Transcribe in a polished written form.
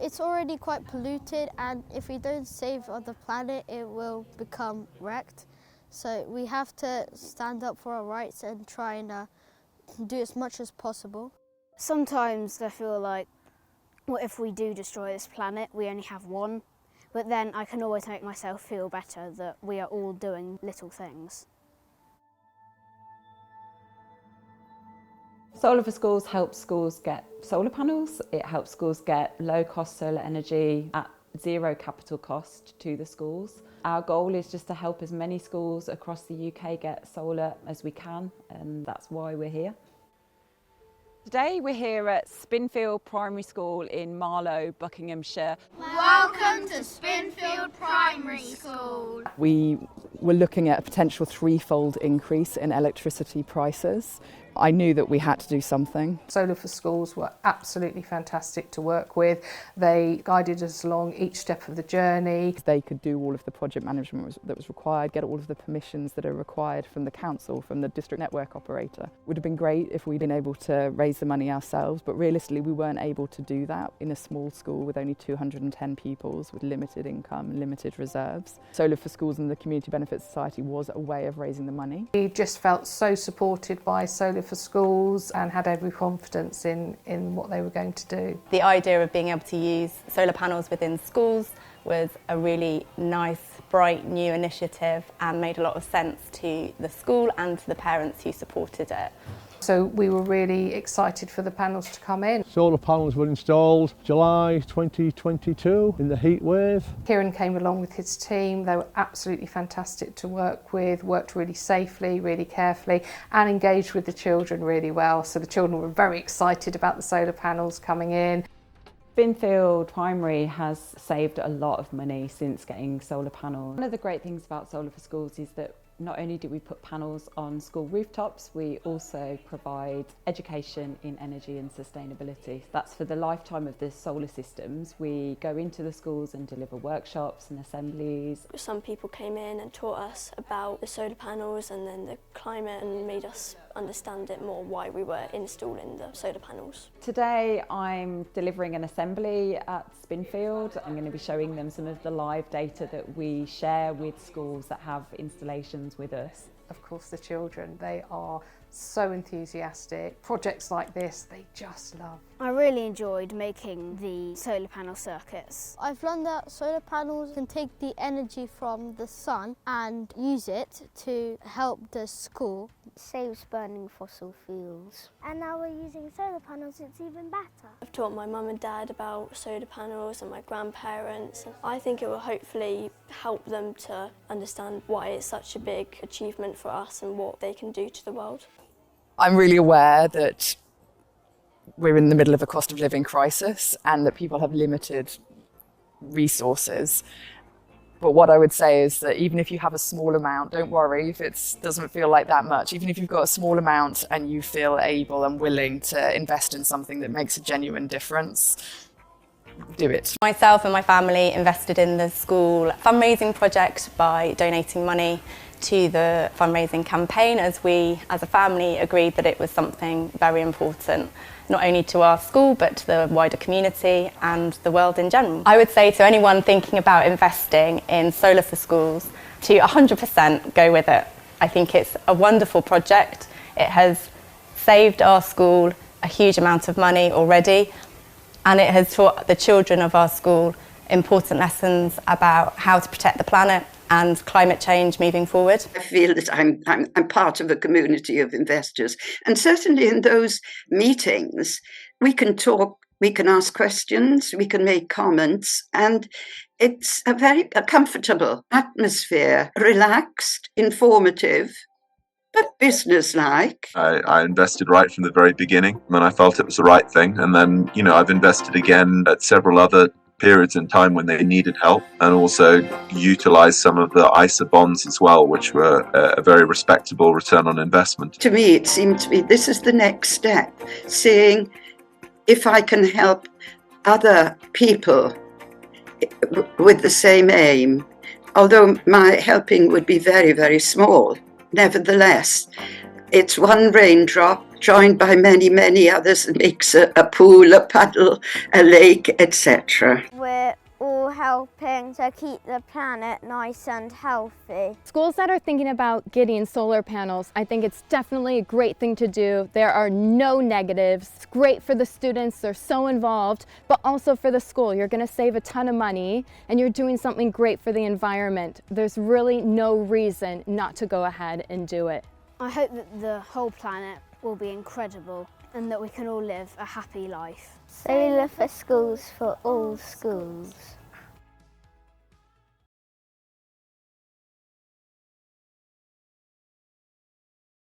It's already quite polluted, and if we don't save the planet, it will become wrecked. So we have to stand up for our rights and try and do as much as possible. Sometimes I feel like, what if we do destroy this planet? We only have one. But then I can always make myself feel better that we are all doing little things. Solar for Schools helps schools get solar panels. It helps schools get low-cost solar energy at zero capital cost to the schools. Our goal is just to help as many schools across the UK get solar as we can, and that's why we're here. Today we're here at Spinfield Primary School in Marlow, Buckinghamshire. Welcome to Spinfield Primary School. We were looking at a potential threefold increase in electricity prices. I knew that we had to do something. Solar for Schools were absolutely fantastic to work with. They guided us along each step of the journey. They could do all of the project management that was required, get all of the permissions that are required from the council, from the district network operator. It would have been great if we'd been able to raise the money ourselves, but realistically we weren't able to do that in a small school with only 210 pupils with limited income and limited reserves. Solar for Schools and the Community Benefit Society was a way of raising the money. We just felt so supported by Solar for Schools and had every confidence in what they were going to do. The idea of being able to use solar panels within schools was a really nice, bright new initiative and made a lot of sense to the school and to the parents who supported it. So we were really excited for the panels to come in. Solar panels were installed July 2022 in the heat wave. Kieran came along with his team. They were absolutely fantastic to work with, worked really safely, really carefully, and engaged with the children really well. So the children were very excited about the solar panels coming in. Spinfield Primary has saved a lot of money since getting solar panels. One of the great things about Solar for Schools is that not only do we put panels on school rooftops, we also provide education in energy and sustainability. That's for the lifetime of the solar systems. We go into the schools and deliver workshops and assemblies. Some people came in and taught us about the solar panels and then the climate and made us understand it more why we were installing the solar panels. Today I'm delivering an assembly at Spinfield. I'm going to be showing them some of the live data that we share with schools that have installations with us. Of course, the children, they are so enthusiastic. Projects like this, they just love. I really enjoyed making the solar panel circuits. I've learned that solar panels can take the energy from the sun and use it to help the school. It saves burning fossil fuels. And now we're using solar panels, it's even better. I've taught my mum and dad about solar panels and my grandparents. I think it will hopefully help them to understand why it's such a big achievement for us and what they can do to the world. I'm really aware that we're in the middle of a cost of living crisis and that people have limited resources. But what I would say is that even if you have a small amount, don't worry if it doesn't feel like that much. Even if you've got a small amount and you feel able and willing to invest in something that makes a genuine difference, do it. Myself and my family invested in the school fundraising project by donating money to the fundraising campaign as we, as a family, agreed that it was something very important, not only to our school but to the wider community and the world in general. I would say to anyone thinking about investing in Solar for Schools to 100% go with it. I think it's a wonderful project. It has saved our school a huge amount of money already, and it has taught the children of our school important lessons about how to protect the planet and climate change moving forward. I feel that I'm part of a community of investors, and certainly in those meetings we can talk, we can ask questions, we can make comments, and it's a very comfortable atmosphere, relaxed, informative, but business-like. I invested right from the very beginning and I felt it was the right thing, and then I've invested again at several other periods in time when they needed help, and also utilised some of the ISA bonds as well, which were a very respectable return on investment. To me, it seemed to be this is the next step, seeing if I can help other people with the same aim. Although my helping would be very, very small, nevertheless, It's one raindrop joined by many, many others that makes a pool, a puddle, a lake, etc. We're all helping to keep the planet nice and healthy. Schools that are thinking about getting solar panels, I think it's definitely a great thing to do. There are no negatives. It's great for the students, they're so involved, but also for the school. You're going to save a ton of money and you're doing something great for the environment. There's really no reason not to go ahead and do it. I hope that the whole planet will be incredible and that we can all live a happy life. Solar for schools, for all schools.